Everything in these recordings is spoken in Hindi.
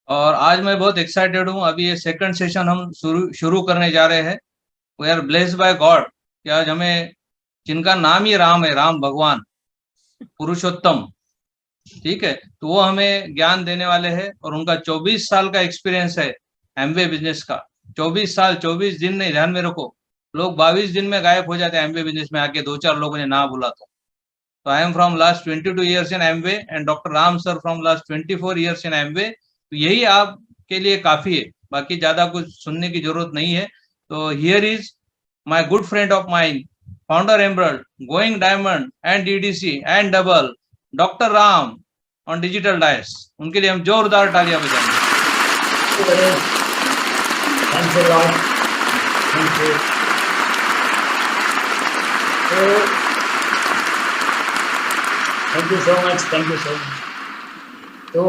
और आज मैं बहुत एक्साइटेड हूँ। अभी ये सेकंड सेशन हम शुरू शुरू करने जा रहे हैं। We are blessed by God कि आज हमें, जिनका नाम ही राम है, राम भगवान, पुरुषोत्तम, ठीक है, तो वो हमें ज्ञान देने वाले हैं। और उनका 24 साल का एक्सपीरियंस है एमवे बिजनेस का। 24 साल, 24 दिन नहीं, ध्यान में रखो। लोग 22 दिन में गायब हो जाते हैं एमवे बिजनेस में आके, दो चार लोगों ने ना बोला तो I am from last 22 years in Amway and doctor Ram sir from last 24 years in Amway. तो यही आपके लिए काफी है, बाकी ज्यादा कुछ सुनने की जरूरत नहीं है। तो here is my good friend of mine, founder emerald, going diamond and DDC and double, doctor Ram on digital dais. उनके लिए हम जोरदार तालियां बजाएंगे। Thanks a lot. Thank you. So, thank you so much. Thank you so much. तो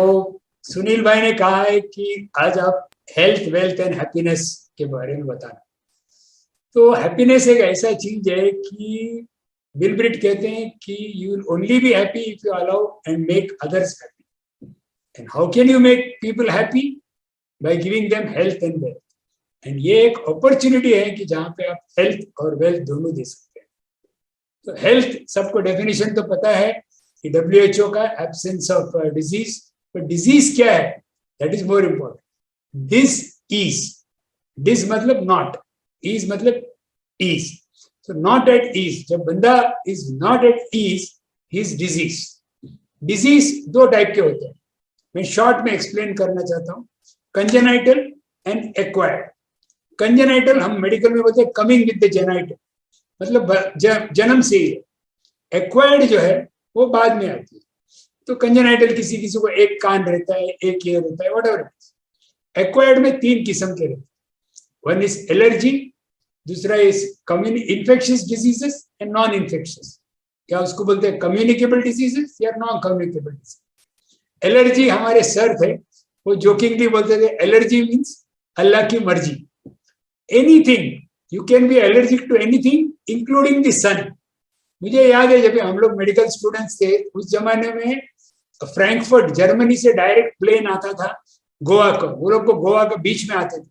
सुनील भाई ने कहा है कि आज आप हेल्थ, वेल्थ एंड हैप्पीनेस के बारे में बताना। तो हैप्पीनेस एक ऐसा चीज है कि बिल ब्रिट कहते हैं कि you will only be happy if you allow and make others happy. And how can you make people happy? By giving them health and wealth. And ये एक अपॉर्चुनिटी है कि जहां पे आप हेल्थ और वेल्थ दोनों दे सकते हैं। तो हेल्थ सबको डेफिनेशन तो पता है कि WHO का एब्सेंस ऑफ डिजीज। पर डिजीज क्या है, that is more important. This is, this मतलब नॉट, इज मतलब is. So not at ease, जब बंदा is not at ease, his disease. Disease दो टाइप के होते हैं, मैं शॉर्ट में एक्सप्लेन करना चाहता हूँ। Congenital and acquired. कंजेनाइटल हम मेडिकल में बोलते हैं कमिंग विद द जेनाइटल, मतलब जन्म से ही है। एक्वायर्ड जो है वो बाद में आती है। तो कंजेनाइटल किसी किसी को एक कान रहता है, एक ईयर रहता है, व्हाटएवर। एक्वायर्ड में तीन किस्म के रहते हैं। वन इज एलर्जी, दूसरा is infectious diseases and non infectious. क्या उसको बोलते हैं कम्युनिकेबल डिजीजेस या नॉन कम्युनिकेबल डिजीज। एलर्जी हमारे सर थे, वो जोकिंगली बोलते थे एलर्जी मीन्स अल्लाह की मर्जी। Anything, you can be allergic to anything including the sun. मुझे याद है जब हम लोग मेडिकल स्टूडेंट्स थे, उस जमाने में फ्रैंकफर्ट जर्मनी से डायरेक्ट प्लेन आता था गोवा को। वो लोग को गोवा के बीच में आते थे,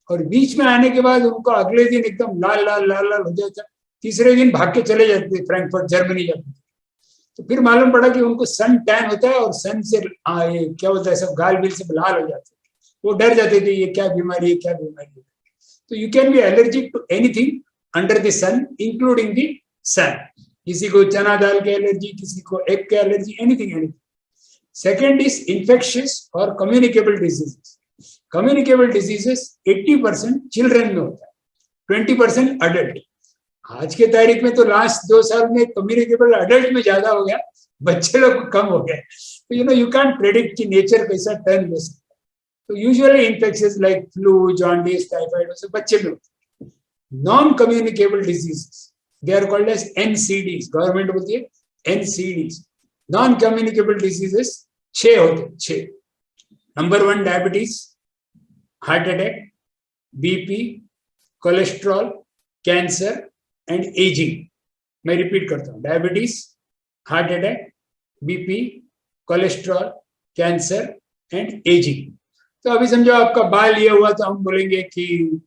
और बीच में आने के बाद उनको अगले दिन एकदम लाल लाल लाल लाल हो जाता। तीसरे दिन भाग के चले जाते थे फ्रैंकफर्ट जर्मनी जाते थे। तो फिर मालूम पड़ा कि उनको सन टैन होता है और सन से ये क्या होता है, सब गाल बिल सब लाल हो जाते थे। वो डर जाते थे ये क्या बीमारी है, क्या बीमारी है। तो you can be allergic to anything under the sun including the sun. किसी को चना दाल की एलर्जी, किसी को एग की allergy, anything anything. Second is infectious और communicable diseases. Communicable diseases 80% children में होता है, 20% अडल्ट। आज के तारीख में तो लास्ट 2 साल में कम्युनिकेबल अडल्ट में ज्यादा हो गया, बच्चे लोग कम हो गए। तो यू कैन प्रेडिक्ट कि नेचर कैसा टर्न ले सकता है। तो usually infectious like flu, jaundice, typhoid बच्चे में होते हैं। Non communicable diseases, they are called as NCDs, government बोलती है NCDs, नॉन कम्युनिकेबल डिजीजेस। 6 होते हैं, 6। Number 1 diabetes, heart attack, BP, cholesterol, cancer and ageing. मैं रिपीट करता हूँ, diabetes, heart attack, BP, cholesterol, cancer and ageing. तो अभी समझो आपका बाल ये हुआ तो हम बोलेंगे कि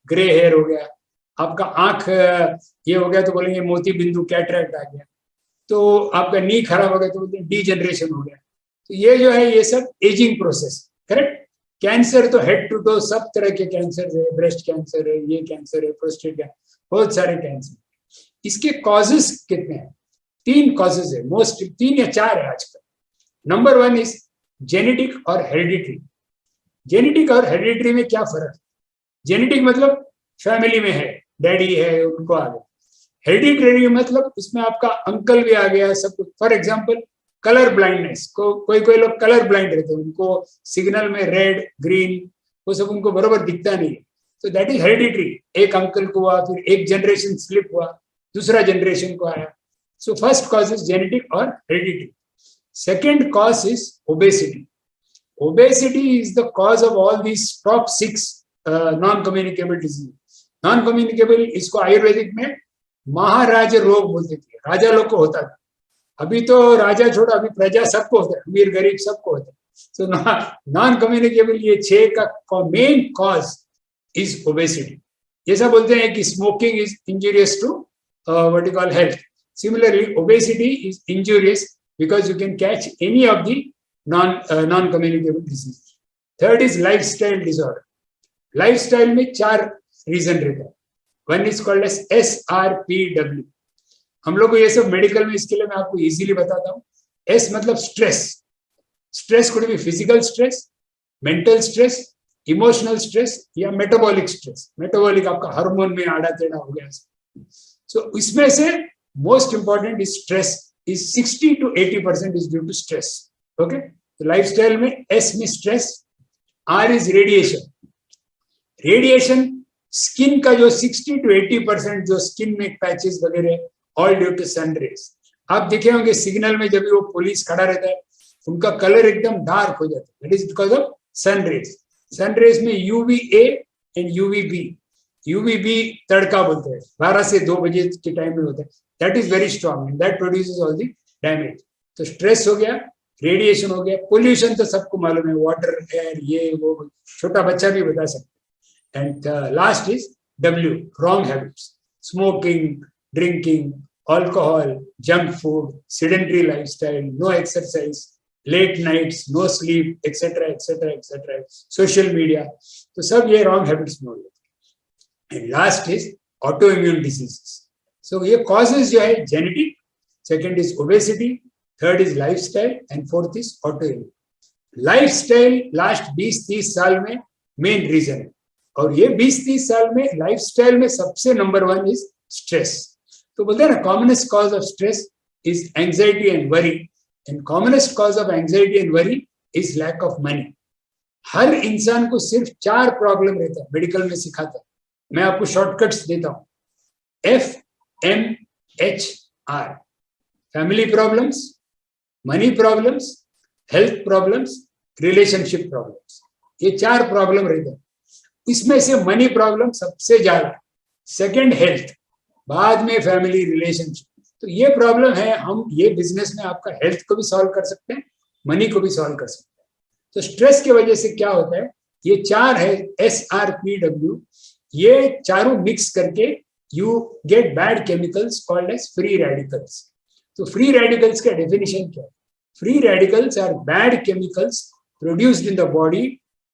ग्रे हेयर हो गया। आपका आंख ये हो गया तो बोलेंगे मोती बिंदु, कैटरेक्ट आ गया। तो आपका नी खराब हो गया तो बोलते हैं डीजनरेशन हो गया। तो ये जो है ये सब एजिंग प्रोसेस, करेक्ट। कैंसर तो हेड टू टो सब तरह के कैंसर है, ब्रेस्ट कैंसर है, ये कैंसर है, प्रोस्टेट कैंसर, बहुत सारे कैंसर। इसके कॉजेस कितने हैं? 3 कॉजेस है, मोस्ट 3 या 4 है आजकल। नंबर 1 इज जेनेटिक और हेरिडिटरी। जेनेटिक और हेरिडिटरी में क्या फर्क है? जेनेटिक मतलब फैमिली में है, डैडी है उनको आ गया। हेरिडिटरी मतलब उसमें आपका अंकल भी आ गया, सब कुछ। फॉर एग्जांपल कलर ब्लाइंडनेस को, कोई लोग कलर ब्लाइंड रहते हैं, उनको सिग्नल में रेड ग्रीन वो सब उनको बरोबर दिखता नहीं है। तो दैट इज हेरिडिटरी। एक अंकल को हुआ, फिर एक जनरेशन स्लिप हुआ, दूसरा जनरेशन को आया। So first cause is genetic और hereditary. Second cause is obesity. Obesity is the cause of all these top 6 non-communicable diseases. Non-communicable इसको आयुर्वेदिक में महाराज रोग बोलते थे, राजा लोग को होता था। अभी तो राजा छोड़ो, अभी प्रजा सबको होता है, अमीर गरीब सबको होता है। सो नॉन कम्युनिकेबल ये 6 का मेन कॉज इज ओबेसिटी. जैसा बोलते हैं कि smoking is injurious to what you call health, similarly obesity is injurious because you can catch any of the non communicable disease. Third is lifestyle disorder. Lifestyle में 4 रीजन रहता है. One is called as SRPW. हम लोग को ये सब मेडिकल में, इसके लिए मैं आपको इजीली बताता हूँ. एस मतलब stress. Stress could be physical stress, mental stress, emotional stress या मेटाबॉलिक स्ट्रेस. मेटाबॉलिक आपका हार्मोन में आड़ा टेढ़ा हो गया. सो इसमें से most important is stress, is 60 to 80% is due to stress. Okay, तो लाइफस्टाइल में एस में stress. R is radiation. Radiation skin का जो 60 to 80% जो स्किन में पैचेस वगैरह, all due to sun rays. आप देखे होंगे सिग्नल में जब भी वो पुलिस खड़ा रहता है उनका कलर एकदम डार्क हो जाता है. That is because of sun rays. Sun rays में UVA एंड UVB. UVB तड़का बोलते हैं, 12 से 2 बजे के टाइम में होता है. That is very strong and that produces all the damage. तो स्ट्रेस हो गया, रेडिएशन हो गया, पोल्यूशन तो सबको मालूम है, वाटर, एयर, ये वो, छोटा बच्चा भी बता सकता है. And last is W, wrong habits. Smoking, drinking, alcohol, junk food, sedentary lifestyle, no exercise, late nights, no sleep, etc., etc., etc., social media. तो सब ये wrong habits में हो जाते हैं. And last is autoimmune diseases. So ये causes जो है genetic, second is obesity, third is lifestyle, and fourth is autoimmune. Lifestyle last 20-30 साल में main reason है. और ये 20-30 साल में lifestyle में सबसे number 1 is stress. तो बोलते हैं ना, commonest cause of stress is anxiety and worry, and commonest cause of anxiety and worry is lack of money. हर इंसान को सिर्फ 4 प्रॉब्लम रहता है, मेडिकल में सिखाता है. मैं आपको शॉर्टकट्स देता हूं. FMHR, family problems, money problems, health problems, relationship problems. ये 4 प्रॉब्लम रहते हैं. इसमें से मनी प्रॉब्लम सबसे ज्यादा, सेकेंड हेल्थ, बाद में फैमिली, रिलेशनशिप. तो ये प्रॉब्लम है. हम ये बिजनेस में आपका हेल्थ को भी सॉल्व कर सकते हैं, मनी को भी सॉल्व कर सकते हैं. तो स्ट्रेस की वजह से क्या होता है, ये 4 है SRPW. ये चारों मिक्स करके you get bad chemicals called as free radicals. तो फ्री रेडिकल्स का डेफिनेशन क्या है? Free radicals are bad chemicals produced in the body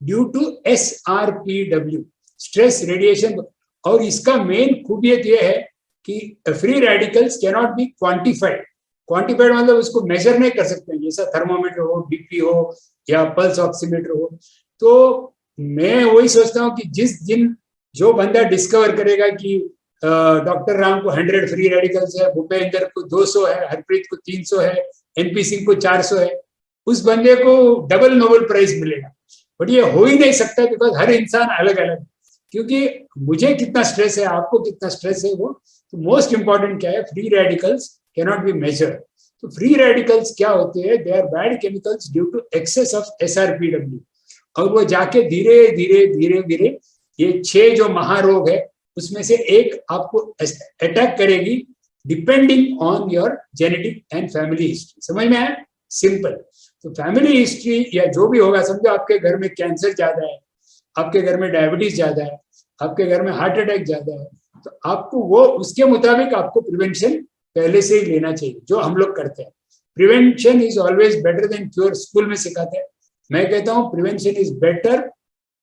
due to SRPW, stress, radiation. और इसका मेन खूबियत यह है कि free radicals cannot be quantified. Quantified मतलब उसको मेजर नहीं कर सकते हैं, जैसा थर्मोमीटर हो, BP हो या पल्स ऑक्सीमीटर हो. तो मैं वही सोचता हूँ कि जिस दिन जो बंदा डिस्कवर करेगा कि डॉक्टर राम को 100 फ्री रेडिकल्स है, भूपेंद्र को 200 है, हरप्रीत को 300 है, NP सिंह को 400 है, उस बंदे को डबल नोबेल प्राइज मिलेगा. बट ये हो ही नहीं सकता बिकॉज हर इंसान अलग अलग है. क्योंकि मुझे कितना स्ट्रेस है, आपको कितना स्ट्रेस है, वो तो मोस्ट इंपॉर्टेंट क्या है, free radicals cannot be measured. तो फ्री रेडिकल्स क्या होते हैं, they are bad chemicals due to excess of SRPW. और वो जाके धीरे धीरे धीरे धीरे ये 6 जो महारोग है उसमें से एक आपको अटैक करेगी depending on your genetic and family history. समझ में आया? सिंपल. तो फैमिली हिस्ट्री या जो भी होगा, समझो आपके घर में कैंसर ज्यादा है, आपके घर में डायबिटीज ज्यादा है, आपके घर में हार्ट अटैक ज्यादा है, तो आपको वो उसके मुताबिक आपको प्रिवेंशन पहले से ही लेना चाहिए, जो हम लोग करते हैं. Prevention is always better than cure, school में सिखाते हैं. मैं कहता हूं prevention is better,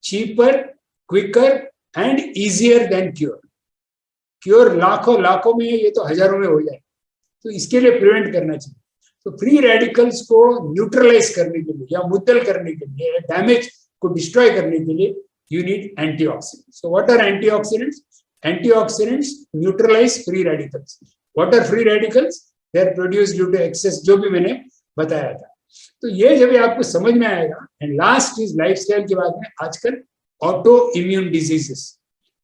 cheaper, quicker and easier than cure. Cure लाखों में, ये तो हजारों में हो जाए. तो इसके लिए प्रिवेंट करना चाहिए. तो फ्री रेडिकल्स को न्यूट्रलाइज करने के लिए या मुद्दल करने के लिए, डैमेज को डिस्ट्रॉय करने के लिए you need antioxidants. So what are antioxidants? Antioxidants neutralize free radicals. What are free radicals? They are produced due to excess, जो भी मैंने बताया था. तो ये जब आपको समझ में आएगा. एंड लास्ट इज लाइफस्टाइल के बाद में आजकल autoimmune diseases.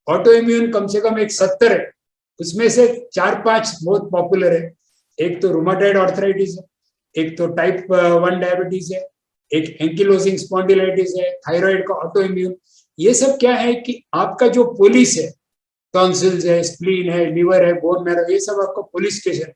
Autoimmune कम से कम 70 है, उसमें से 4-5 बहुत पॉपुलर है. एक तो रूमेटॉइड आर्थराइटिस है, एक तो टाइप 1 डायबिटीज है, एक एंकिलोजिंग स्पॉन्डिलाइटिस है, थायराइड का ऑटो इम्यून. ये सब क्या है कि आपका जो पुलिस है, टॉन्सिल्स है, स्प्लीन है, लीवर है, बोन मैरो, ये सब आपका पुलिस स्टेशन,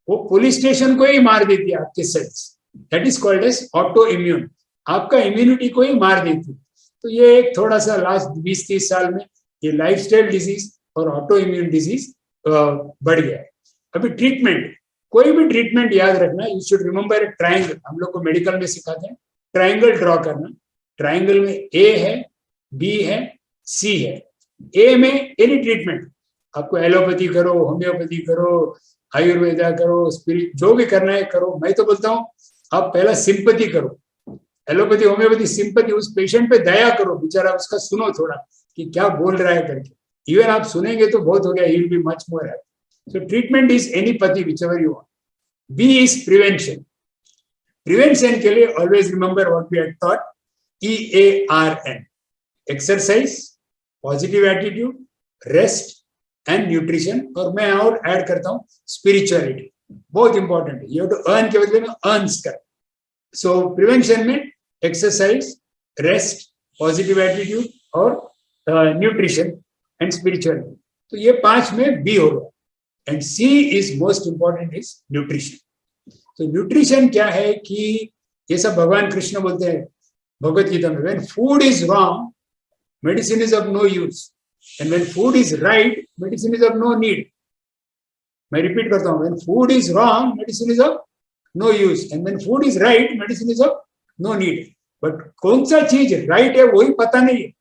वो पुलिस स्टेशन को ही मार देती है आपके cells. That is called as auto immune. आपका इम्यूनिटी को ही मार देती है। तो ये एक थोड़ा सा लास्ट 20-30 साल में ये लाइफस्टाइल डिजीज और ऑटो इम्यून डिजीज बढ़ गया है। अभी ट्रीटमेंट, कोई भी ट्रीटमेंट याद रखना, यू शुड रिमेंबर ट्रायंगल। हम लोग को मेडिकल में सिखाते हैं ट्रायंगल ड्रॉ करना। ट्रायंगल में ए है, बी है, सी है। ए में एनी ट्रीटमेंट, आपको एलोपैथी करो, होम्योपैथी करो, आयुर्वेदा करो, स्पिरिट, जो भी करना है करो। मैं तो बोलता हूँ आप पहला सिंपैथी करो, एलोपैथी होम्योपैथी सिंपैथी, उस पेशेंट पे दया करो, बेचारा उसका सुनो थोड़ा कि क्या बोल रहा है करके। इवन आप सुनेंगे तो बहुत हो गया, he will be much more happy. So treatment is any pathy whichever you want. B is prevention. Prevention के लिए always remember what we had thought, EARN, exercise, positive attitude, rest and nutrition. और मैं और ऐड करता हूं स्पिरिचुअलिटी, बहुत इंपॉर्टेंट है। यू हैव टू अर्न के बदले में अर्न्स कर। सो प्रिवेंशन में एक्सरसाइज, रेस्ट, पॉजिटिव एटीट्यूड और न्यूट्रिशन एंड स्पिरिचुअलिटी। तो ये 5 में बी होगा। And C is most important, is nutrition. तो न्यूट्रिशन क्या है कि ये सब भगवान कृष्ण बोलते हैं भगवत गीता में, when food is wrong medicine is of no use, and when food is right medicine is of no need. मैं रिपीट करता हूं, when food is wrong medicine is of no use, and when food is right medicine is of no need. But कौन सा चीज राइट है वही पता नहीं है।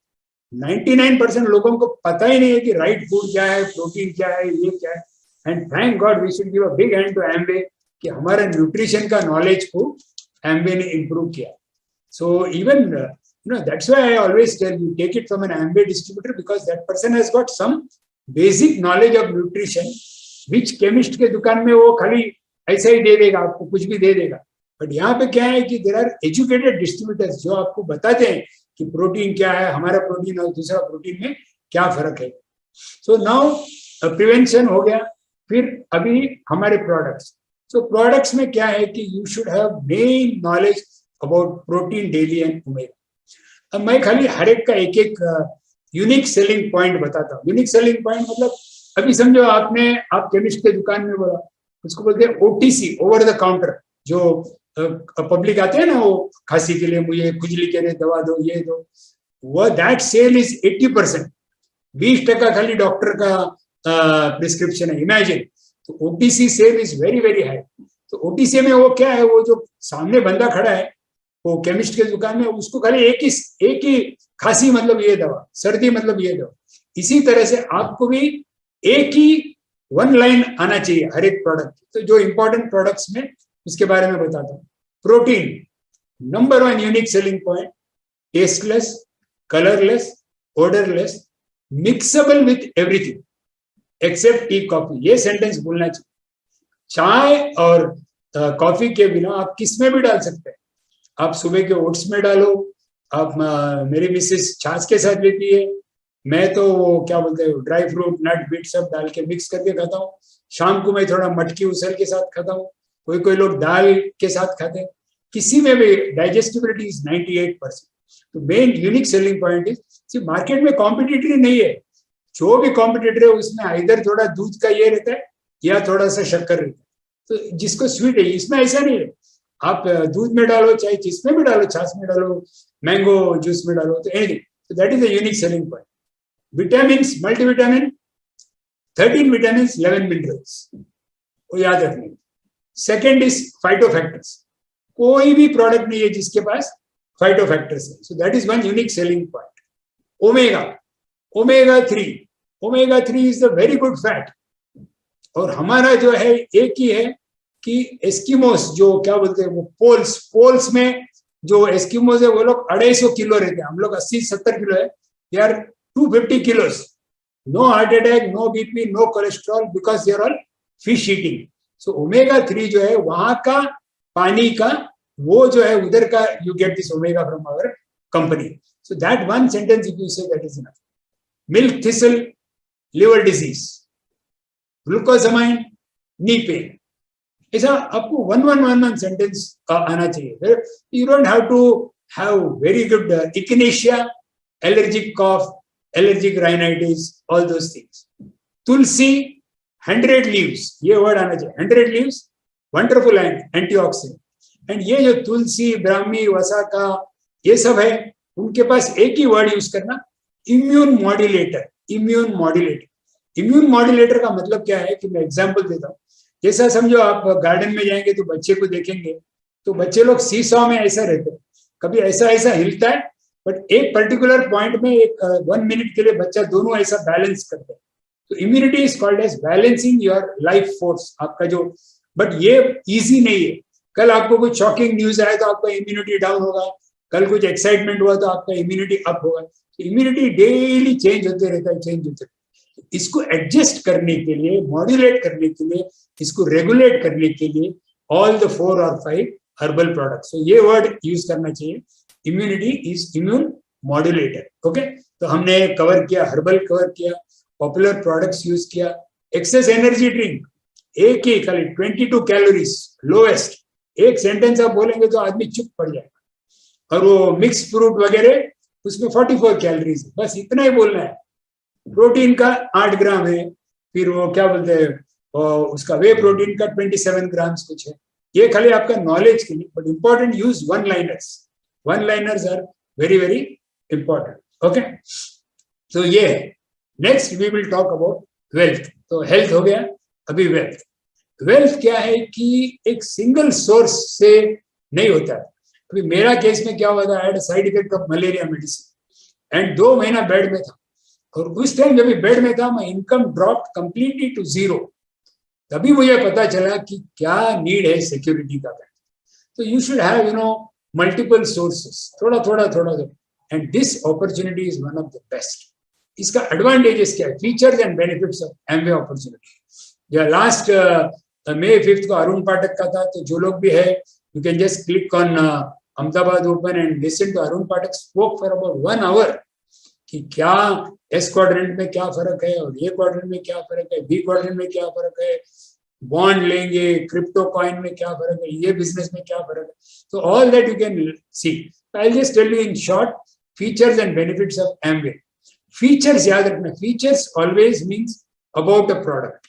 99% लोगों को पता ही नहीं है कि राइट फूड क्या है, प्रोटीन क्या है, ये क्या है। And thank god we should give a big hand to Amway कि हमारे न्यूट्रिशन का नॉलेज को एम्बे ने इम्प्रूव किया। So even that's why I always tell you, take it from an Amway distributor, because that person has got some basic knowledge of nutrition, which chemist के दुकान में वो खाली ऐसा ही दे देगा, आपको कुछ भी दे देगा। बट यहाँ पे क्या है कि देर आर एजुकेटेड डिस्ट्रीब्यूटर्स जो आपको बताते हैं कि प्रोटीन क्या है, हमारा प्रोटीन और दूसरा प्रोटीन में क्या फर्क है। सो नाउ प्रिवेंशन हो गया। फिर अभी हमारे प्रोडक्ट्स। सो प्रोडक्ट्स में क्या है कि you should have main knowledge about protein daily and omega. अब मैं खाली हर एक का एक एक यूनिक सेलिंग पॉइंट बताता हूँ। यूनिक सेलिंग पॉइंट मतलब अभी समझो आप केमिस्ट के दुकान में बोला, उसको बोलते हैं OTC, ओवर द काउंटर। जो पब्लिक आते हैं ना, वो खांसी के लिए मुझे खुजली के लिए दवा दो, ये दो, वो दैट सेल इज 80%। 20% खाली डॉक्टर का प्रिस्क्रिप्शन है। इमेजिन, तो OTC sale is very very high. तो OTC में वो क्या है, वो जो सामने बंदा खड़ा है वो केमिस्ट के दुकान में, उसको खाली एक ही खांसी मतलब ये दवा, सर्दी मतलब ये दवा। इसी तरह से आपको भी एक ही वन लाइन आना चाहिए हर एक प्रोडक्ट। तो जो इंपॉर्टेंट प्रोडक्ट्स में उसके बारे में बताता हूँ। Protein number 1 unique selling point, tasteless, colourless, odourless, mixable with everything except tea coffee. ये सेंटेंस बोलना चाहिए। चाय और कॉफी के बिना आप किस में भी डाल सकते हैं। आप सुबह के ओट्स में डालो, आप मेरी मिसेस छाछ के साथ लेती है, मैं तो वो क्या बोलते हैं ड्राई फ्रूट, नट, बीट सब डाल के मिक्स करके खाता हूँ। शाम को मैं थोड़ा मटकी उसल के साथ खाता हूँ। कोई लोग दाल के साथ खाते हैं। किसी में भी डाइजेस्टिबिलिटी इज 98%। तो main unique selling point is, market में कॉम्पिटिटर नहीं है। जो भी कॉम्पिटिटर है उसमें इधर थोड़ा दूध का ये रहता है या थोड़ा सा शक्कर रहता है। तो जिसको स्वीट है, इसमें ऐसा नहीं है। आप दूध में डालो, चाहे जिसमें भी डालो, छाछ में डालो, मैंगो जूस में डालो, तो एनीथिंग। तो that is the unique selling point. Vitamins, multivitamin, 13 vitamins, 11 minerals, वो याद रखने। Second is phytofactors. कोई भी प्रोडक्ट नहीं है जिसके पास फाइटोफैक्टर्स है। So that is one unique selling point. Omega 3 is the very good fat. और हमारा जो है एक ही है कि एस्किमोस, जो क्या बोलते हैं वो पोल्स में जो एस्किमोस है वो लोग 250 किलो रहते हैं। हम लोग 80-70 किलो है, they are 250 kilos. No heart attack, no BP, no cholesterol, because they are all fish eating. So omega 3 जो है वहां का पानी का, वो जो है उधर का, you get this omega from our company. So that one sentence if you say, that is enough. Milk thistle, liver disease, glucosamine, knee pain. ऐसा आपको वन सेंटेंस आना चाहिए। You don't have to have very good echinacea, allergic cough, allergic rhinitis, all those things. Tulsi 100 leaves, ये वर्ड आना चाहिए। 100 लीव्स, वंडरफुल एंटीऑक्सीडेंट। एंड ये जो तुलसी, ब्राह्मी, वसाका, ये सब है, उनके पास एक ही वर्ड यूज करना, immune modulator. Immune modulator, immune modulator का मतलब क्या है कि मैं एग्जांपल देता हूँ। जैसा समझो आप गार्डन में जाएंगे तो बच्चे को देखेंगे, तो बच्चे लोग सीसॉ में ऐसा रहते हैं, कभी ऐसा ऐसा हिलता है, बट एक पर्टिकुलर पॉइंट में एक 1 मिनट के लिए बच्चा दोनों ऐसा बैलेंस करता है। तो immunity is called as balancing your life force, आपका जो, बट ये इजी नहीं है। कल आपको कुछ शॉकिंग न्यूज आया तो आपका इम्यूनिटी डाउन होगा, कल कुछ एक्साइटमेंट हुआ तो आपका इम्यूनिटी अप होगा। तो इम्यूनिटी डेली चेंज होते रहता है, चेंज होते रहता है। इसको एडजस्ट करने के लिए, मॉड्यूलेट करने के लिए, इसको रेगुलेट करने के लिए ऑल द 4 और 5 हर्बल प्रोडक्ट्स, तो ये वर्ड यूज करना चाहिए, immunity is immune modulator. Okay, तो हमने कवर किया, हर्बल कवर किया, पॉपुलर प्रोडक्ट्स यूज किया, एक्सेस एनर्जी ड्रिंक, एक ही खाली 22 कैलोरीज लोएस्ट, एक सेंटेंस आप बोलेंगे तो आदमी चुप पड़ जाएगा। और वो मिक्स फ्रूट वगैरह उसमें 44 कैलोरीज है, बस इतना ही बोलना है। प्रोटीन का 8 ग्राम है, फिर वो क्या बोलते हैं उसका वे प्रोटीन का 27 ग्राम्स कुछ है। ये खाली आपका नॉलेज के लिए, but important use one liners, one liners are very very important. Okay, तो ये है। Next we will talk about wealth. तो हेल्थ हो गया, अभी वेल्थ। वेल्थ क्या है कि एक सिंगल सोर्स से नहीं होता है। अभी मेरा केस में क्या हुआ था, I had side effect of malaria medicine and 2 महीना बेड में था, और उस टाइम जब बेड में था मैं इनकम ड्रॉप कंप्लीटली टू 0। तभी मुझे पता चला कि क्या नीड है सिक्योरिटी का। तो you should have multiple sources, थोड़ा थोड़ा थोड़ा, and this opportunity is one of the best. इसका एडवांटेजेस क्या है, features and benefits of Amway opportunity. या लास्ट May 5 को अरुण पाठक का था, तो जो लोग भी है you can just click on Ahmedabad open and listen to Arun Pathak spoke for about 1 hour कि क्या एस क्वाड्रेंट में क्या फर्क है, और ए क्वाड्रेंट में क्या फर्क है, बी क्वाड्रेंट में क्या फर्क है, बॉन्ड लेंगे, क्रिप्टो कॉइन में क्या फर्क है, ये बिजनेस में क्या फर्क है। तो all that you can see. I will just tell you in short features and benefits of Amway. Features याद रखना, features always means about a product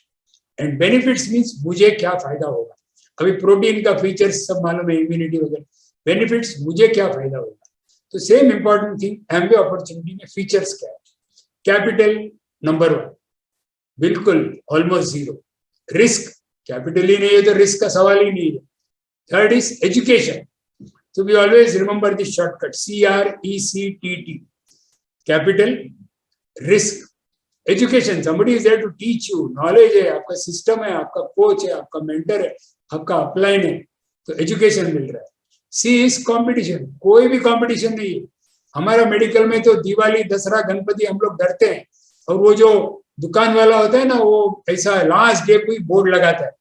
and benefits means मुझे क्या फायदा होगा। अभी प्रोटीन का फीचर्स सब मालूम है, इम्यूनिटी वगैरह, बेनिफिट्स मुझे क्या फायदा होगा। तो same important thing Amway opportunity में फीचर्स क्या है। कैपिटल नंबर 1 बिल्कुल ऑलमोस्ट 0, रिस्क कैपिटल ही नहीं है तो रिस्क का सवाल ही नहीं है। थर्ड इज एजुकेशन, तो we always remember this shortcut CRECTT, capital, risk, education, somebody is there to teach you, knowledge है, आपका सिस्टम है, आपका कोच है, आपका मेंटर है, आपका अपलाइन है, तो एजुकेशन मिल रहा है। सी इज कंपटीशन, कोई भी कंपटीशन नहीं है। हमारा मेडिकल में तो दिवाली, दसरा, गणपति हम लोग डरते हैं, और वो जो दुकान वाला होता है ना, वो ऐसा लास्ट डे कोई बोर्ड लगाता है,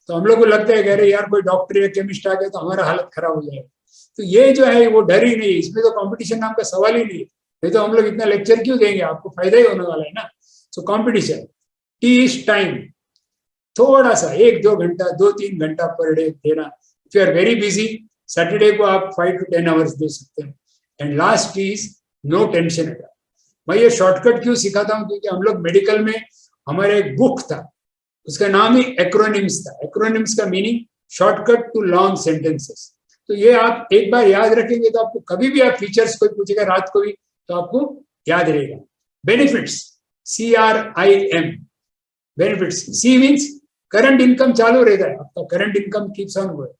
तो हम लोग को लगता है कि अरे यार कोई डॉक्टर या केमिस्ट आ गया तो हमारा हालत खराब हो जाएगा। तो ये जो है वो डर ही नहीं, इसमें तो कंपटीशन नाम का सवाल ही नहीं है। तो हम लोग इतना लेक्चर क्यों देंगे, आपको फायदा ही होने वाला है ना। So competition. T is time, थोड़ा सा 1-2 घंटा, 2-3 घंटा पर डे देना। If you are very busy, Saturday को आप 5 to 10 आवर्स दे सकते हैं। And last is no tension at all. मैं ये शॉर्टकट क्यों सिखाता हूँ, क्योंकि हम लोग मेडिकल में हमारे एक बुक था, उसका नाम ही एक्रोनिम्स था। एक्रोनिम्स का meaning shortcut to long sentences. तो ये आप एक बार याद रखेंगे तो आपको कभी भी आप फीचर्स कोई पूछेगा रात को भी तो आपको याद रहेगा। Benefits, CRIM, benefits. C means current income चालू रहता है, आपका current income keeps on going.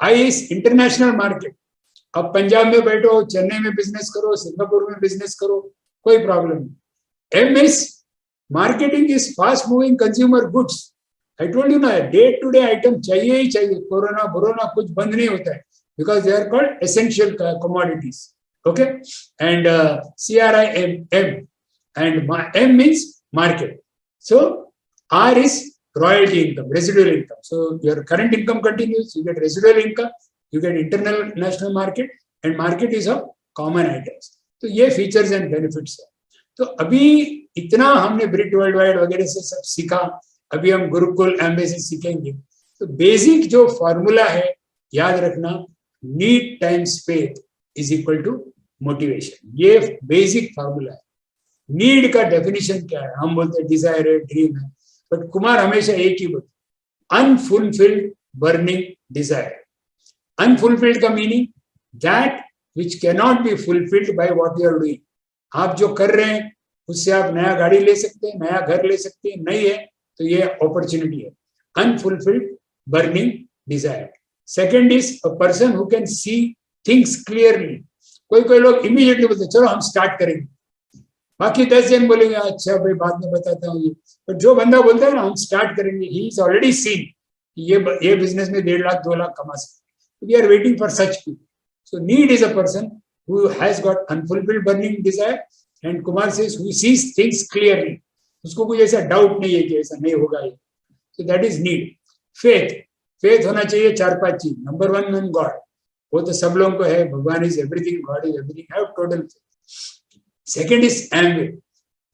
I is international market, आप पंजाब में बैठो, चेन्नई में बिजनेस करो, सिंगापुर में बिजनेस करो, कोई प्रॉब्लम नहीं। M is marketing is fast moving consumer goods. I told you ना, डे टू डे आइटम चाहिए ही चाहिए, कोरोना बोरोना कुछ बंद नहीं होता है, because they are called essential commodities. Okay, and CRIM, and M means market. So R is royalty income, residual income. So your current income continues, you get residual income, you get international market, and market is of common items. तो ये फीचर्स एंड बेनिफिट्स है। तो अभी इतना हमने ब्रिट वर्ल्ड वाइड वगैरह से सब सीखा, अभी हम गुरुकुल एमवे से सीखेंगे। तो बेसिक जो फॉर्मूला है याद रखना, need times faith is equal to motivation. ये बेसिक फॉर्मूला है। नीड का डेफिनेशन क्या है, हम बोलते हैं डिजायर है, ड्रीम है, बट कुमार हमेशा एक ही बोलते, अनफुलफिल्ड बर्निंग डिजायर। अनफुलफिल्ड का meaning that which cannot be fulfilled by what you are doing. आप जो कर रहे हैं उससे आप नया गाड़ी ले सकते हैं, नया घर ले सकते हैं, नहीं है तो ये अपॉर्चुनिटी है. Unfulfilled burning desire. Second is a person who can see things clearly. कोई लोग immediately बोलते चलो हम स्टार्ट करेंगे, बाकी 10 जन बोलेंगे अच्छा भाई बाद में बताता हूँ. पर जो बंदा बोलता है ना हम स्टार्ट करेंगे, he is already seen ये बिजनेस में 1.5 लाख 2 लाख कमा सकते. We are waiting for such people. So need is a person who has got unfulfilled burning desire, and Kumar says who sees things clearly. उसको कोई ऐसा डाउट नहीं है कि ऐसा नहीं होगा ये. So that is need. Faith होना चाहिए 4-5 चीज. Number 1 in God. वो तो सब लोगों को है, भगवान is everything, God is everything. Have total faith. Second is amway.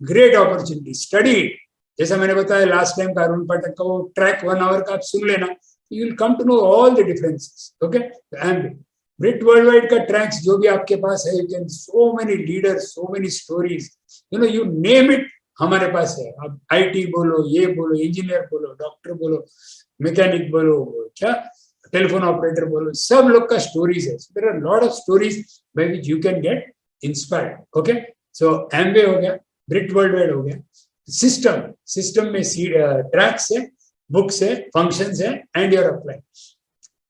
Great opportunity. Study it. जैसा मैंने बताया लास्ट टाइम का अरुण पाठक का वो ट्रैक 1 आवर का आप सुन लेना, you will come to know all the differences. Okay? Amway. Brit Worldwide का ट्रैक्स जो भी आपके पास है, you can so many leaders, so many stories. You know, you name it, हमारे पास है. आप IT बोलो, ये बोलो, इंजीनियर बोलो, डॉक्टर बोलो, मैकेनिक बोलो, क्या टेलीफोन ऑपरेटर बोलो, सब लोग का स्टोरीज है. There are a lot of stories by which you can get inspired. Okay? So Amway हो गया, Brit Worldwide हो गया. सिस्टम में ट्रैक्स है, बुक्स है, फंक्शंस है, and your upline.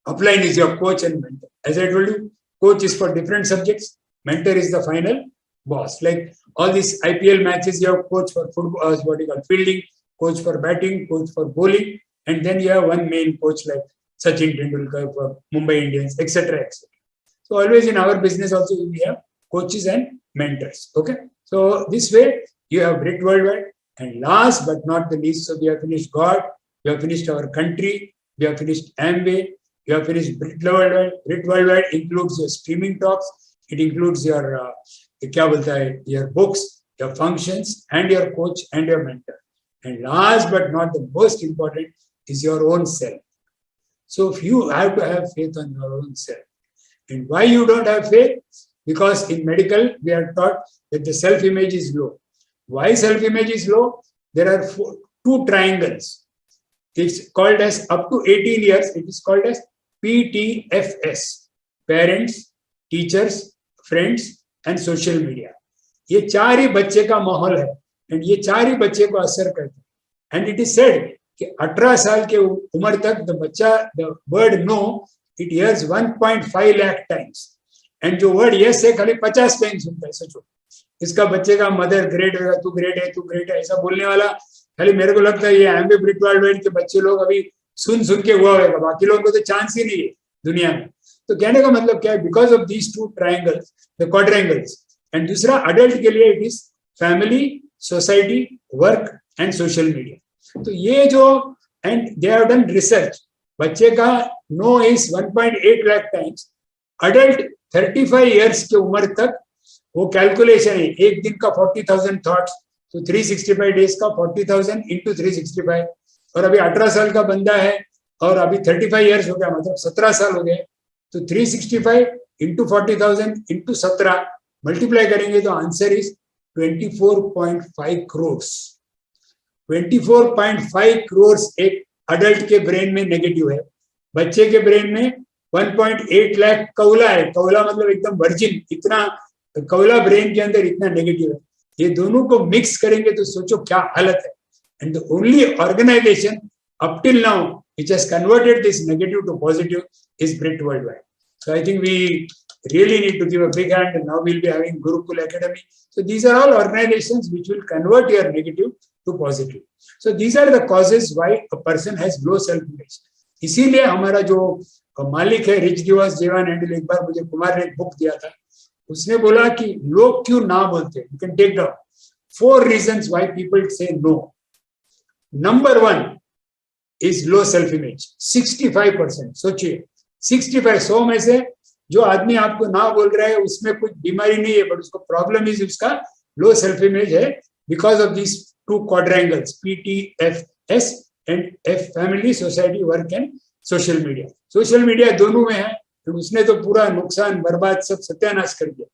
Upline is your coach and mentor. As I told you, coach is for different subjects. Mentor is the final boss. Like all these IPL matches, you have coach for football, what you call fielding, coach for batting, coach for bowling, and then you have one main coach like Sachin Tendulkar for Mumbai Indians, etc., etc. So always in our business also we have coaches and mentors. Okay. So this way you have Brit Worldwide, and last but not the least, so we have finished God, we have finished our country, we have finished Amway. You have finished Brit Worldwide. Brit Worldwide includes your streaming talks. It includes your your books, your functions, and your coach and your mentor. And last but not the most important is your own self. So if you have to have faith on your own self. And why you don't have faith? Because in medical we are taught that the self-image is low. Why self-image is low? There are 2 triangles. It's called as up to 18 years. It is called as PTFS, parents, teachers, friends and social media. ये 4 ही बच्चे का माहौल है, and ये 4 ही बच्चे को असर करते हैं. And it is said कि 18 साल के उम्र तक the word no it hears 1.5 lakh times, and जो word yes है खाली 50 टाइम सुनता है. सोचो इसका बच्चे का मदर ग्रेट होगा, तू ग्रेट है, तू ग्रेट है, ऐसा बोलने वाला खाली मेरे को लगता है ये Amway Brit Worldwide के बच्चे लोग अभी सुन के हुआ होगा, बाकी लोगों को तो चांस ही नहीं है दुनिया में. तो कहने का मतलब क्या है? Because of these 2 triangles, the quadrangles. And दूसरा अडल्ट के लिए it is family, society, work and social media. तो ये जो and they have done research, बच्चे का no is 1.8 lakh times, adult 35 years की उम्र तक वो कैलकुलेशन है. एक दिन का 40,000 थॉट्स, तो 365 डेज का 40,000 इंटू 365. और अभी 18 साल का बंदा है और अभी 35 इयर्स हो गया, मतलब 17 साल हो गए. तो 365 इंटू 40,000 इंटू 17 मल्टीप्लाई करेंगे तो आंसर इज 24.5 करोड़. 24.5 करोड़ एक अडल्ट के ब्रेन में नेगेटिव है. बच्चे के ब्रेन में 1.8 लाख कौला है. कौला मतलब एकदम वर्जिन, इतना कौला ब्रेन के अंदर इतना नेगेटिव है. ये दोनों को मिक्स करेंगे तो सोचो क्या हालत है. And the only organization up till now which has converted this negative to positive is Brit Worldwide. So I think we really need to give a big hand, and now we'll be having Gurukul Academy. So these are all organizations which will convert your negative to positive. So these are the causes why a person has low self-image. इसीलिए हमारा जो मालिक है रिच गिवर्स जेवन हैंडल, एक बार मुझे कुमार ने एक बुक दिया था, उसने बोला कि लोग क्यों ना बोलते. You can take down 4 reasons why people say no. Number 1 is low self-image. 65%. सोचिए 65, 100 में से जो आदमी आपको ना बोल रहा है उसमें कुछ बीमारी नहीं है, बट उसको प्रॉब्लम इज उसका लो सेल्फ इमेज है because of this 2 quadrangles PTFS and F, family, society, work and social media. Social media दोनों में है, तो उसने तो पूरा नुकसान, बर्बाद, सब सत्यानाश कर दिया.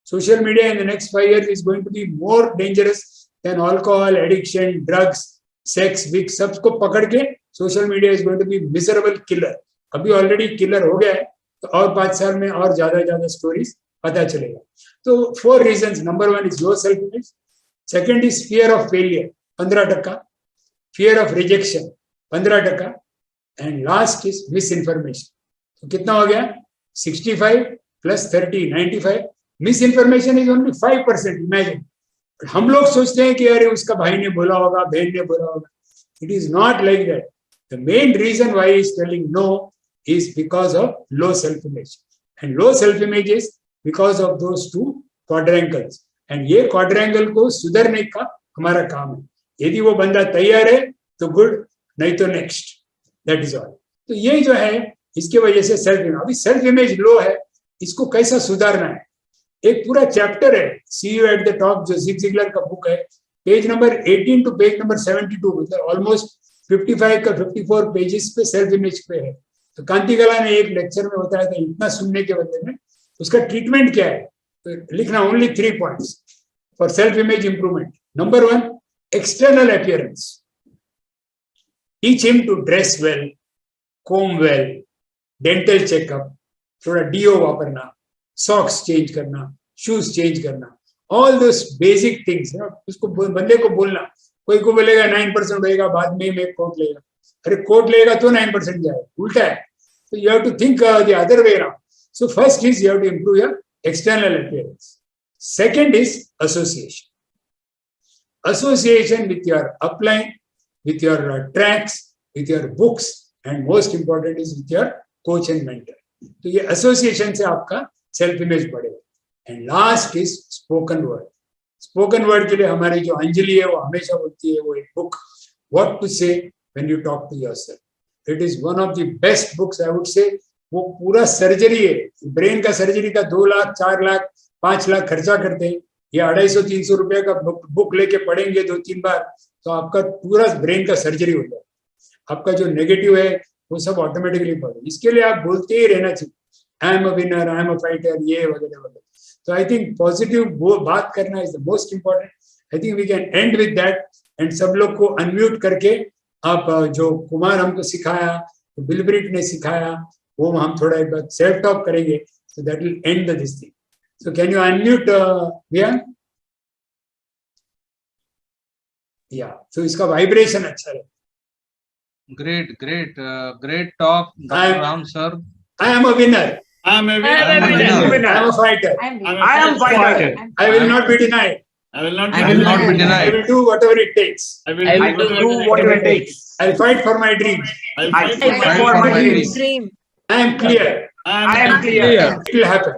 Social media in the next 5 years is going to be more dangerous than alcohol, addiction, drugs, sex, विक, सबको पकड़ के social media is going to be miserable killer. अभी ऑलरेडी किलर हो गया है, तो और 5 साल में और ज्यादा स्टोरीज पता चलेगा। तो 4 reasons, number 1 is low self image, second is fear of failure 15%, fear of rejection 15%, and last is miss information. तो कितना हो गया? 65 plus 30 95। Miss information is only 5%। Imagine, हम लोग सोचते हैं कि अरे उसका भाई ने बोला होगा, बहन ने बोला होगा। It is not like that. The main reason why is telling no is because of low self-image, and low self-image is because of those 2 quadrangles, and ये quadrangle को सुधरने का हमारा काम है। यदि वो बंदा तैयार है तो गुड, नहीं तो नेक्स्ट, दैट इज ऑल। तो ये जो है इसके वजह से सेल्फ इमेज, अभी सेल्फ इमेज लो है, इसको कैसा सुधारना है, एक पूरा चैप्टर है see you at the top जो जिग जिगलर का बुक है, page number 18 to page number 72, मतलब ऑलमोस्ट 55 का 54 पेजेस पे सेल्फ इमेज पे है। तो कांतिकला ने एक लेक्चर में बताया था, इतना सुनने के बदले में उसका ट्रीटमेंट क्या है, तो लिखना only 3 points for self image improvement. Number 1, external appearance, teach him to dress well, comb well, dental checkup, थोड़ा डीओ वापरना, सॉक्स चेंज करना, शूज चेंज करना, ऑल दोस बेसिक थिंग्स। उसको बंदे को बोलना, कोई को बोलेगा 9% रहेगा, बाद में मैं कोट लेगा, अरे कोट लेगा तो 9% जाएगा, उल्टा है। So you have to think the other way around. So first is you have to improve your external appearance. Second is association. Association with your upline, with your tracks, with your books, and most important is with your coach and mentor. तो ये association से आपका self image बढ़ेगा। And last is spoken word. Spoken word के लिए हमारी जो अंजलि है वो हमेशा बोलती है, वो एक book What to Say When You Talk to Yourself. It is one of the best books, I would say. वो पूरा सर्जरी है, ब्रेन का सर्जरी का 2 लाख 4 लाख 5 लाख खर्चा करते हैं, ये 250-300 रुपए का बुक लेके पढ़ेंगे 2-3 बार तो आपका पूरा ब्रेन का सर्जरी हो जाएगा। आपका जो नेगेटिव है वो सब ऑटोमेटिकली पड़े। इसके लिए आप बोलते ही रहना चाहिए, I am a winner, I am a fighter, ये वगैरह वगैरह। तो आई थिंक पॉजिटिव बात करना is the most important. I think we can end with that, and सब लोग को अनम्यूट करके आप जो कुमार हमको सिखाया, तो बिलब्रिट ने सिखाया, वो हम थोड़ा एक बार सेल्फ टॉक करेंगे, so that will end this thing. So can you unmute वियांग? या तो इसका वाइब्रेशन अच्छा है। great talk, Dr. Ram sir. I am a winner. I am a I am a winner. winner. I am a fighter. I am fighter. I will not be denied. I will not I will not be I denied. will do whatever it takes. I will do whatever it takes. I'll fight for my dreams. I'll I fight fight for my dreams. dream. I am clear. I am clear. It will happen.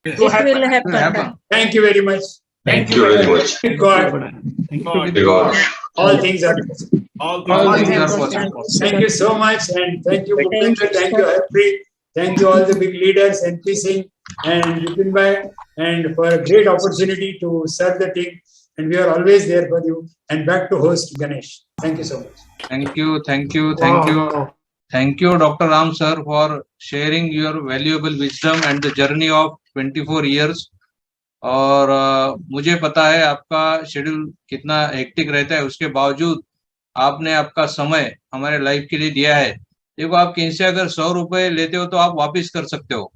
It will It will happen. happen. Thank you very much. Thank you very much. Thank God, God. Because all things are possible. All All things things are are possible. possible. Thank you so much, and thank you, Thank Bhupendra, you, thank sir. you, Harpreet, thank you all the big leaders, NP Singh and Vipin Bhai, and for a great opportunity to serve the team. And we are always there for you. And back to host Ganesh. Thank you so much. Thank you, Thank you, Dr. Ram sir, for sharing your valuable wisdom and the journey of 24 years. और मुझे पता है आपका शेड्यूल कितना हेक्टिक रहता है, उसके बावजूद आपने आपका समय हमारे लाइफ के लिए दिया है। देखो, आप किन से अगर 100 रुपए लेते हो तो आप वापस कर सकते हो,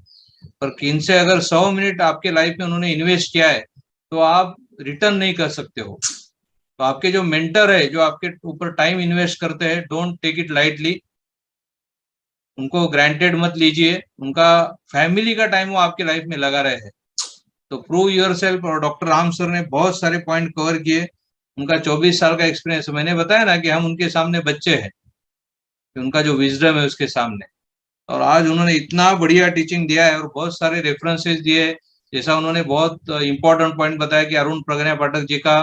पर किन से अगर 100 मिनट आपके लाइफ में उन्होंने इन्वेस्ट किया है तो आप रिटर्न नहीं कर सकते हो। तो आपके जो मेंटर है, जो आपके ऊपर टाइम इन्वेस्ट करते हैं, डोंट टेक इट लाइटली, उनको ग्रांटेड मत लीजिए। उनका फैमिली का टाइम वो आपके लाइफ में लगा रहे हैं। तो प्रूव योरसेल्फ। और डॉक्टर राम सर ने बहुत सारे पॉइंट कवर किए। उनका 24 साल का एक्सपीरियंस, मैंने बताया ना कि हम उनके सामने बच्चे हैं, कि उनका जो विजडम है उसके सामने। और आज उन्होंने इतना बढ़िया टीचिंग दिया है और बहुत सारे रेफरेंसेस दिए। जैसा उन्होंने बहुत इंपॉर्टेंट पॉइंट बताया कि अरुण प्रज्ञा पाठक जी का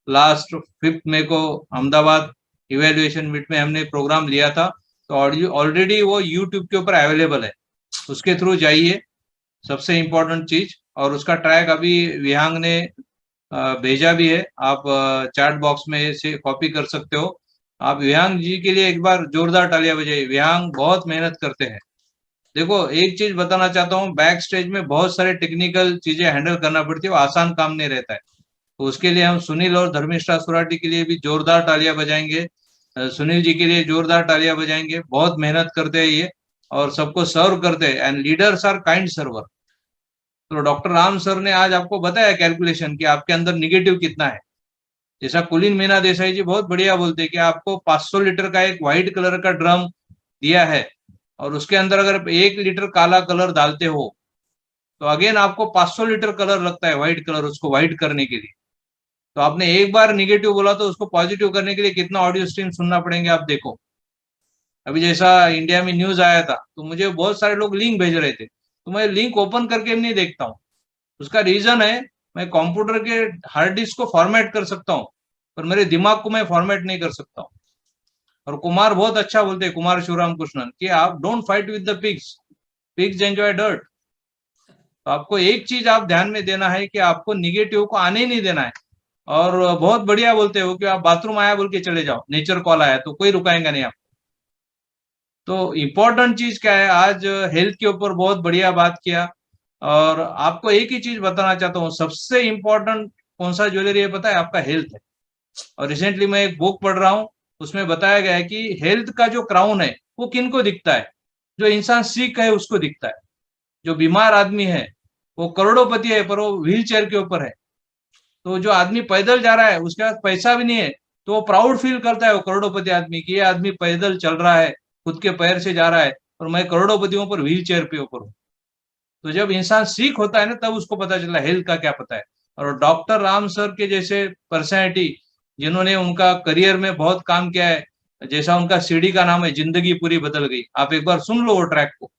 लास्ट 5 मई को अहमदाबाद इवेल्युएशन मीट में हमने प्रोग्राम लिया था, तो ऑलरेडी वो यूट्यूब के ऊपर अवेलेबल है, उसके थ्रू जाइए, सबसे इम्पोर्टेंट चीज। और उसका ट्रैक अभी विहांग ने भेजा भी है, आप चैट बॉक्स में से कॉपी कर सकते हो। आप विहांग जी के लिए एक बार जोरदार तालियां बजाइए। विहांग बहुत मेहनत करते हैं। देखो, एक चीज बताना चाहता हूँ, बैक स्टेज में बहुत सारे टेक्निकल चीजें हैंडल करना पड़ती है, वो आसान काम नहीं रहता है। तो उसके लिए हम सुनील और धर्मिष्ठा सुराटी के लिए भी जोरदार तालियां बजाएंगे, सुनील जी के लिए जोरदार तालियां बजाएंगे। बहुत मेहनत करते हैं ये और सबको सर्व करते हैं। And leaders are kind server. तो डॉक्टर राम सर ने आज आपको बताया कैलकुलेशन कि आपके अंदर निगेटिव कितना है। जैसा कुलीन मीना देसाई जी बहुत बढ़िया बोलते हैं कि आपको 500 लीटर का एक व्हाइट कलर का ड्रम दिया है और उसके अंदर अगर 1 लीटर काला कलर डालते हो तो अगेन आपको 500 लीटर कलर लगता है, व्हाइट कलर, उसको व्हाइट करने के लिए। तो आपने एक बार निगेटिव बोला तो उसको पॉजिटिव करने के लिए कितना ऑडियो स्ट्रीम सुनना पड़ेंगे आप देखो। अभी जैसा इंडिया में न्यूज आया था तो मुझे बहुत सारे लोग लिंक भेज रहे थे, तो मैं लिंक ओपन करके नहीं देखता हूँ। उसका रीजन है मैं कंप्यूटर के हार्ड डिस्क को फॉर्मेट कर सकता हूँ पर मेरे दिमाग को मैं फॉर्मेट नहीं कर सकता हूँ। और कुमार बहुत अच्छा बोलते हैं, कुमार शिवराम कृष्णन, कि आप don't fight with the pigs, pigs enjoy dirt. तो आपको एक चीज आप ध्यान में देना है कि आपको निगेटिव को आने ही नहीं देना है। और बहुत बढ़िया बोलते हो कि आप बाथरूम आया बोल के चले जाओ, नेचर कॉल आया तो कोई रुकाएगा नहीं आपको। तो इम्पोर्टेंट चीज क्या है, आज हेल्थ के ऊपर बहुत बढ़िया बात किया और आपको एक ही चीज बताना चाहता हूँ, सबसे इम्पोर्टेंट कौन सा ज्वेलरी है पता है? आपका हेल्थ है। और रिसेंटली मैं एक बुक पढ़ रहा हूँ, उसमें बताया गया है कि हेल्थ का जो क्राउन है वो किनको दिखता है? जो इंसान सिक है उसको दिखता है। जो बीमार आदमी है वो करोड़ोंपति है पर वो व्हील चेयर के ऊपर है। तो जो आदमी पैदल जा रहा है उसके पास पैसा भी नहीं है तो वो प्राउड फील करता है, वो करोड़ोंपति आदमी, कि ये आदमी पैदल चल रहा है, खुद के पैर से जा रहा है और मैं करोड़ोंपतियों पर व्हील चेयर पे ऊपर हूँ। तो जब इंसान सीख होता है ना तब उसको पता चला हेल्थ का क्या पता है। और डॉक्टर राम सर के जैसे पर्सनैलिटी जिन्होंने उनका करियर में बहुत काम किया है, जैसा उनका सीडी का नाम है जिंदगी पूरी बदल गई, आप एक बार सुन लो वो ट्रैक को।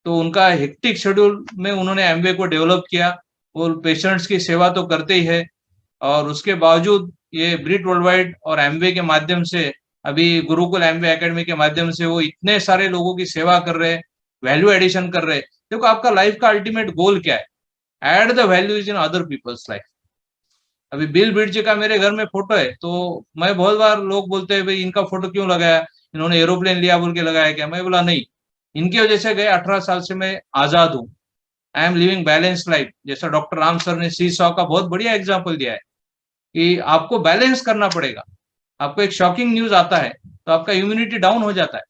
तो उनका हेक्टिक शेड्यूल में उन्होंने एमवे को डेवलप किया। वो पेशेंट्स की सेवा तो करते ही है और उसके बावजूद ये ब्रिट वर्ल्ड वाइड और एमवे के माध्यम से, अभी गुरुकुल एमवे एकेडमी के माध्यम से वो इतने सारे लोगों की सेवा कर रहे हैं, वैल्यू एडिशन कर रहे हैं। देखो आपका लाइफ का अल्टीमेट गोल क्या है? Add the values in other peoples life. अभी बिल ब्रिट्ज का मेरे घर में फोटो है तो मैं बहुत बार, लोग बोलते हैं भाई इनका फोटो क्यों लगाया, इन्होंने एरोप्लेन लिया बोल के लगाया क्या? मैं बोला नहीं, इनकी वजह से गए 18 साल से मैं आजाद हूँ। I am living balance life. जैसा डॉक्टर राम सर ने सी सॉ का बहुत बढ़िया एग्जाम्पल दिया है कि आपको बैलेंस करना पड़ेगा। आपको एक शॉकिंग न्यूज आता है तो आपका इम्यूनिटी डाउन हो जाता है,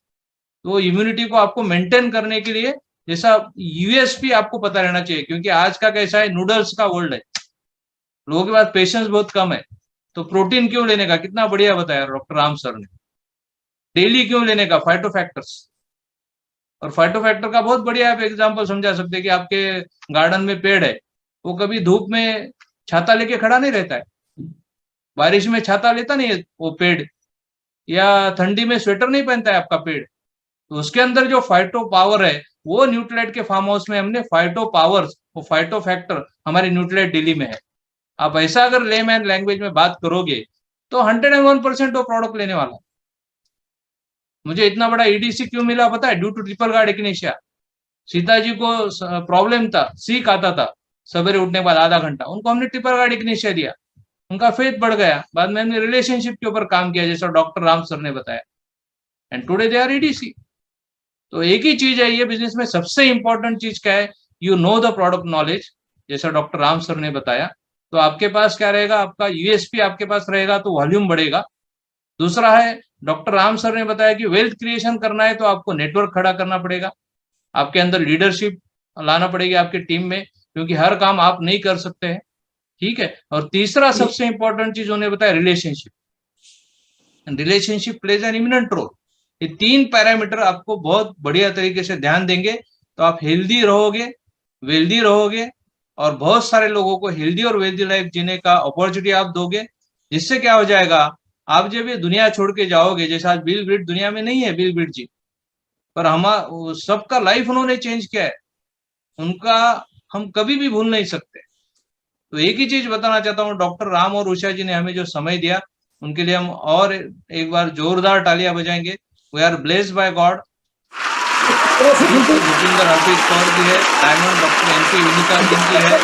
तो इम्यूनिटी को आपको मेंटेन करने के लिए जैसा यूएसपी आपको पता रहना चाहिए, क्योंकि आज का कैसा है, नूडल्स का वर्ल्ड है, लोगों के पास पेशेंस बहुत कम है। तो प्रोटीन क्यों लेने का, कितना बढ़िया बताया डॉक्टर राम सर ने। डेली क्यों लेने का, फाइटो फैक्टर्स। और फाइटो फैक्टर का बहुत बढ़िया आप एग्जांपल समझा सकते हैं कि आपके गार्डन में पेड़ है, वो कभी धूप में छाता लेके खड़ा नहीं रहता है, बारिश में छाता लेता नहीं है वो पेड़, या ठंडी में स्वेटर नहीं पहनता है आपका पेड़। तो उसके अंदर जो फाइटो पावर है वो न्यूट्रिलाइट के फार्म हाउस में हमने फाइटो पावर्स, वो फाइटो फैक्टर हमारे न्यूट्रिलाइट डेली में है। आप ऐसा अगर लेमैन लैंग्वेज में बात करोगे तो 101% वो प्रोडक्ट लेने वाला है। मुझे इतना बड़ा ईडीसी क्यों मिला पता है? Due to triple guard echinacea. Sita ji को प्रॉब्लम था, सीख आता था सवेरे उठने के बाद आधा घंटा, उनको हमने ट्रिपल गार्ड एक्नेशिया दिया, उनका फेथ बढ़ गया। बाद में हमने रिलेशनशिप के ऊपर काम किया जैसा डॉक्टर राम सर ने बताया, and today they are EDC. तो एक ही चीज है ये बिजनेस में, सबसे इंपॉर्टेंट चीज क्या है? You know the product knowledge, जैसा डॉक्टर राम सर ने बताया। तो आपके पास क्या रहेगा, आपका यूएसपी आपके पास रहेगा तो वॉल्यूम बढ़ेगा। दूसरा है, डॉक्टर राम सर ने बताया कि वेल्थ क्रिएशन करना है तो आपको नेटवर्क खड़ा करना पड़ेगा, आपके अंदर लीडरशिप लाना पड़ेगी आपके टीम में, क्योंकि हर काम आप नहीं कर सकते हैं, ठीक है। और तीसरा सबसे इंपॉर्टेंट चीज उन्होंने बताया, relationship. Relationship plays an eminent role. ये 3 पैरामीटर आपको बहुत बढ़िया तरीके से ध्यान देंगे तो आप हेल्दी रहोगे, वेल्दी रहोगे और बहुत सारे लोगों को हेल्दी और वेल्दी लाइफ जीने का अपॉर्चुनिटी आप दोगे। जिससे क्या हो जाएगा, आप जब ये दुनिया छोड़ के जाओगे, जैसे आज बिल गेट्स दुनिया में नहीं है, बिल गेट्स जी, पर हम सबका लाइफ उन्होंने चेंज किया है, उनका हम कभी भी भूल नहीं सकते। तो एक ही चीज बताना चाहता हूँ, डॉक्टर राम और उषा जी ने हमें जो समय दिया उनके लिए हम और एक बार जोरदार तालियां बजाएंगे। We are blessed by god. Bhupinder Harpreet Kaur ji है, diamond doctor NP Vinita Singh ji है,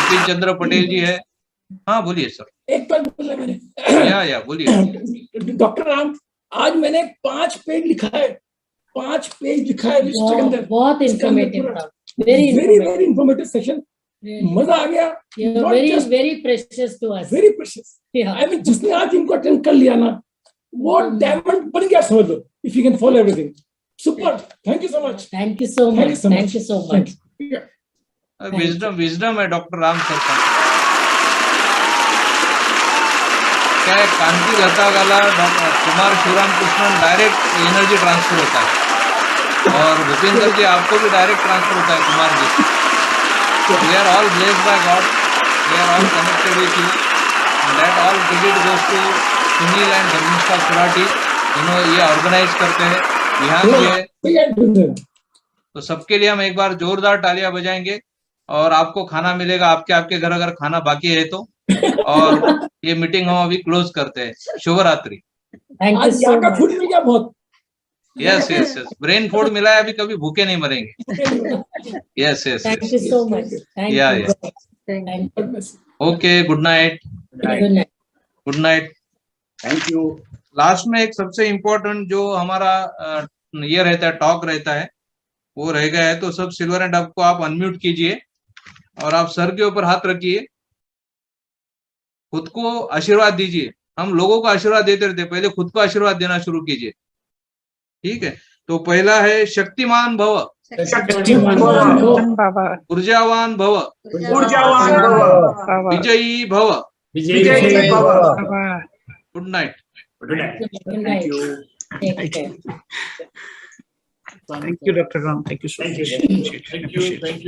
नितिन चंद्र पटेल जी है। हाँ बोलिए सर। एक पॉइंट बोला मैंने, या बोलिए। डॉक्टर राम, आज मैंने 5 पेज लिखा है, 5 पेज लिखा है रजिस्टर के अंदर। बहुत इंफॉर्मेटिव था, वेरी वेरी इंफॉर्मेटिव सेशन, मजा आ गया। Very precious to us, very precious. I mean जिसने आज इनको अटेंड कर लिया ना, वो डायमंड बन गया समझ लो, if you can follow everything. Super, thank you so much. Thank you so much, thank you so much. Wisdom है डॉक्टर राम सर का। क्या है, Kanti Lata Gala doctor Kumar Shivaram Krishnan direct energy transfer होता है, और भूपेंद्र जी आपको भी डायरेक्ट ट्रांसफर होता है Kumar ji. We are all blessed by God. We are all connected with you. And that all credit goes to Sunil and Dharmishta Surati. ये ऑर्गेनाइज करते हैं, बिहान भी है। तो सबके लिए हम एक बार जोरदार तालियां बजाएंगे, और आपको खाना मिलेगा आपके आपके घर अगर खाना बाकी है तो। और ये मीटिंग हम अभी क्लोज करते हैं। शुभ रात्रि। Thank you so much. Food मिल गया बहुत। Yes yes yes, brain food मिला है, अभी कभी भूखे नहीं मरेंगे। Yes yes Thank you so much. Thank Yeah, you. yeah. Thank you. Okay, good night. Good night. Good night. Thank you. Last में एक सबसे इम्पोर्टेंट जो हमारा ये रहता है, टॉक रहता है, वो रह गया है। तो सब सिल्वर एंड डब को आप अनम्यूट कीजिए और आप सर के ऊपर हाथ रखिए, खुद को आशीर्वाद दीजिए। हम लोगों को आशीर्वाद देते रहते, पहले खुद को आशीर्वाद देना शुरू कीजिए, ठीक है। तो पहला है शक्तिमान भव, ऊर्जावान भव, विजयी भव। Vijay good night. Good night. Good night. Take care. Thank you, Dr. Ram. Thank you so much. Thank you. Appreciate it.